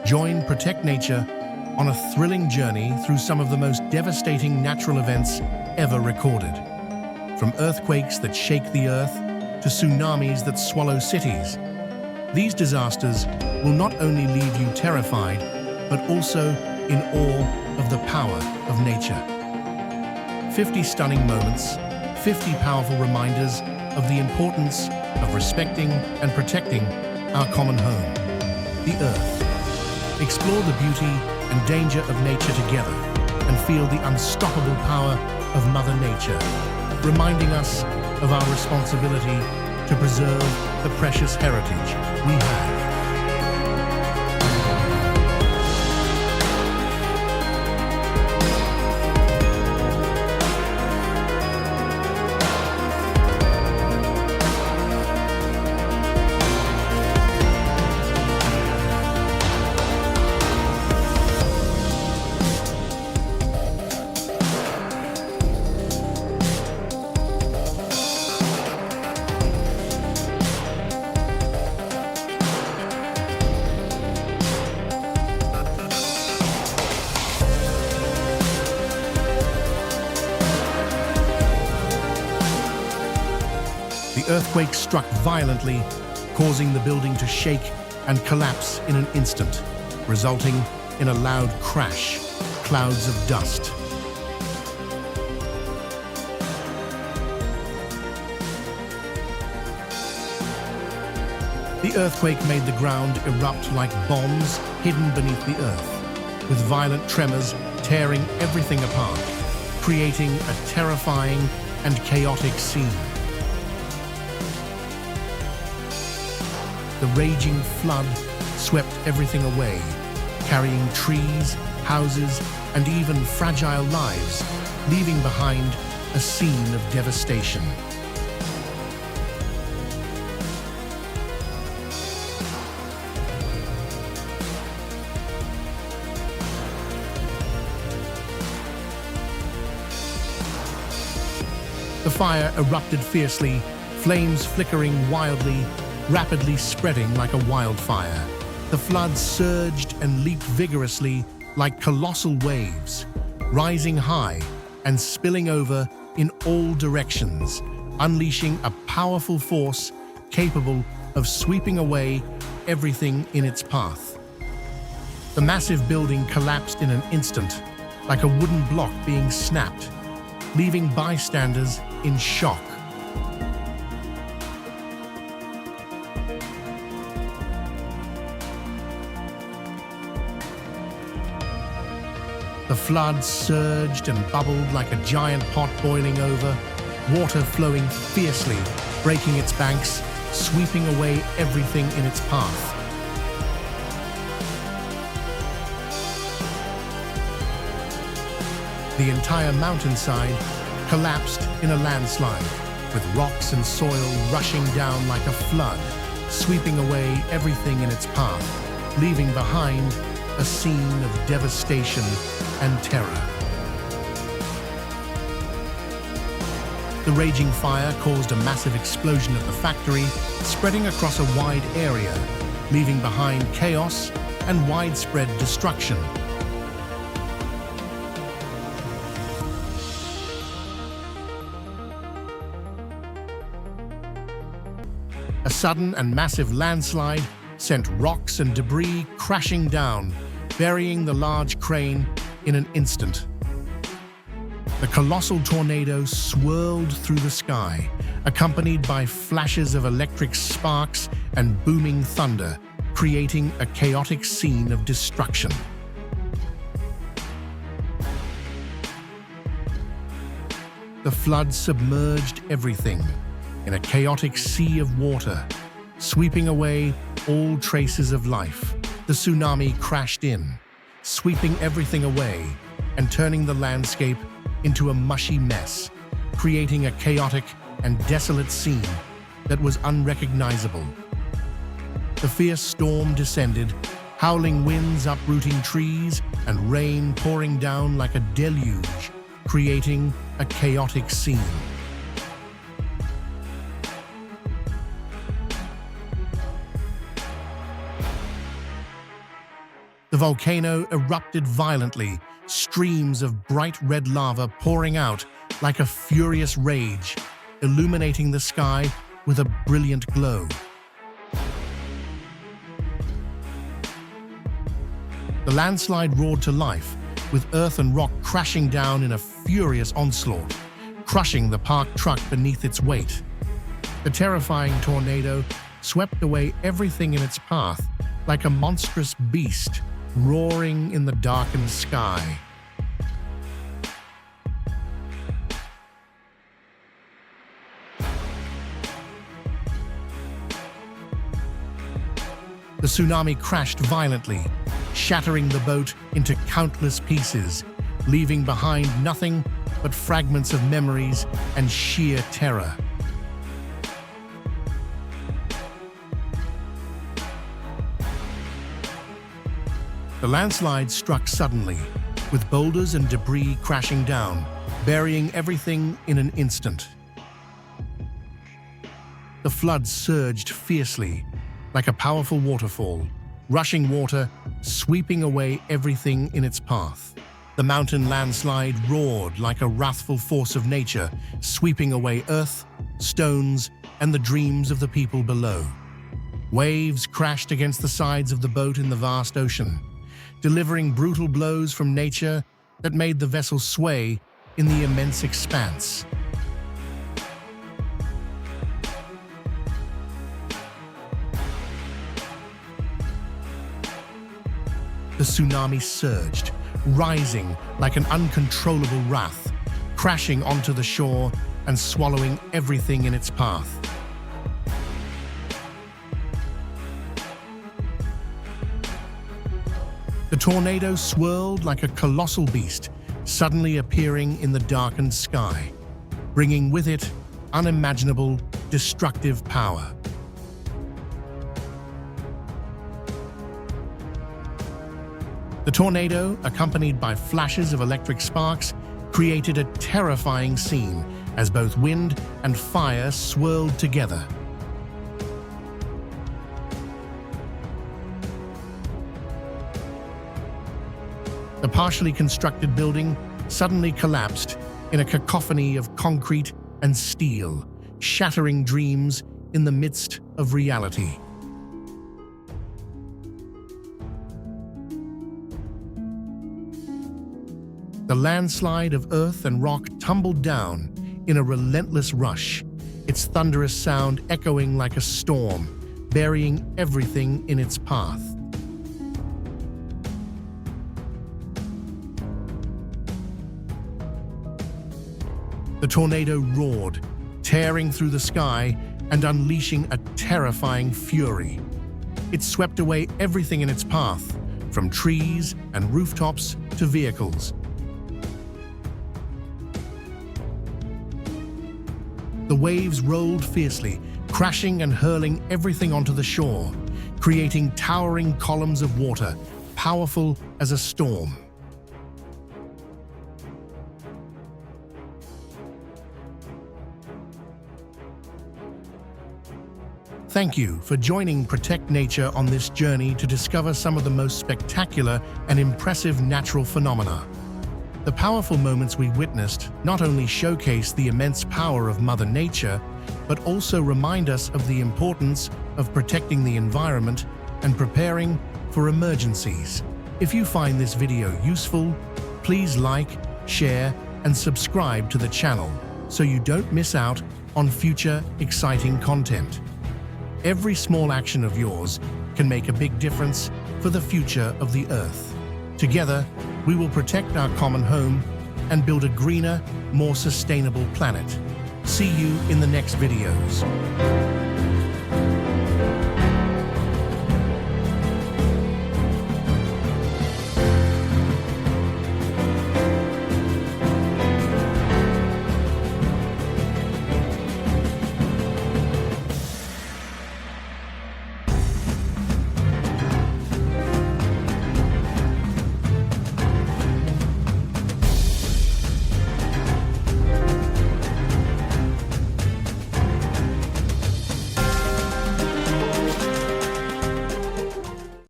Join Protect Nature on a thrilling journey through some of the most devastating natural events ever recorded. From earthquakes that shake the earth to tsunamis that swallow cities, these disasters will not only leave you terrified, but also in awe of the power of nature. 50 stunning moments, 50 powerful reminders of the importance of respecting and protecting our common home, the Earth. Explore the beauty and danger of nature together and feel the unstoppable power of Mother Nature, reminding us of our responsibility to preserve the precious heritage we have. The earthquake struck violently, causing the building to shake and collapse in an instant, resulting in a loud crash, clouds of dust. The earthquake made the ground erupt like bombs hidden beneath the earth, with violent tremors tearing everything apart, creating a terrifying and chaotic scene. The raging flood swept everything away, carrying trees, houses, and even fragile lives, leaving behind a scene of devastation. The fire erupted fiercely, flames flickering wildly, rapidly spreading like a wildfire. The flood surged and leaped vigorously like colossal waves, rising high and spilling over in all directions, unleashing a powerful force capable of sweeping away everything in its path. The massive building collapsed in an instant, like a wooden block being snapped, leaving bystanders in shock. The flood surged and bubbled like a giant pot boiling over, water flowing fiercely, breaking its banks, sweeping away everything in its path. The entire mountainside collapsed in a landslide, with rocks and soil rushing down like a flood, sweeping away everything in its path, leaving behind a scene of devastation and terror. The raging fire caused a massive explosion at the factory, spreading across a wide area, leaving behind chaos and widespread destruction. A sudden and massive landslide sent rocks and debris crashing down, burying the large crane in an instant. The colossal tornado swirled through the sky, accompanied by flashes of electric sparks and booming thunder, creating a chaotic scene of destruction. The flood submerged everything in a chaotic sea of water, sweeping away all traces of life. The tsunami crashed in, sweeping everything away and turning the landscape into a mushy mess, creating a chaotic and desolate scene that was unrecognizable. The fierce storm descended, howling winds uprooting trees and rain pouring down like a deluge, creating a chaotic scene. The volcano erupted violently, streams of bright red lava pouring out like a furious rage, illuminating the sky with a brilliant glow. The landslide roared to life, with earth and rock crashing down in a furious onslaught, crushing the parked truck beneath its weight. The terrifying tornado swept away everything in its path like a monstrous beast roaring in the darkened sky. The tsunami crashed violently, shattering the boat into countless pieces, leaving behind nothing but fragments of memories and sheer terror. The landslide struck suddenly, with boulders and debris crashing down, burying everything in an instant. The flood surged fiercely, like a powerful waterfall, rushing water, sweeping away everything in its path. The mountain landslide roared like a wrathful force of nature, sweeping away earth, stones, and the dreams of the people below. Waves crashed against the sides of the boat in the vast ocean, delivering brutal blows from nature that made the vessel sway in the immense expanse. The tsunami surged, rising like an uncontrollable wrath, crashing onto the shore and swallowing everything in its path. The tornado swirled like a colossal beast, suddenly appearing in the darkened sky, bringing with it unimaginable, destructive power. The tornado, accompanied by flashes of electric sparks, created a terrifying scene as both wind and fire swirled together. The partially constructed building suddenly collapsed in a cacophony of concrete and steel, shattering dreams in the midst of reality. The landslide of earth and rock tumbled down in a relentless rush, its thunderous sound echoing like a storm, burying everything in its path. The tornado roared, tearing through the sky and unleashing a terrifying fury. It swept away everything in its path, from trees and rooftops to vehicles. The waves rolled fiercely, crashing and hurling everything onto the shore, creating towering columns of water, powerful as a storm. Thank you for joining Protect Nature on this journey to discover some of the most spectacular and impressive natural phenomena. The powerful moments we witnessed not only showcase the immense power of Mother Nature, but also remind us of the importance of protecting the environment and preparing for emergencies. If you find this video useful, please like, share, and subscribe to the channel so you don't miss out on future exciting content. Every small action of yours can make a big difference for the future of the Earth. Together, we will protect our common home and build a greener, more sustainable planet. See you in the next videos.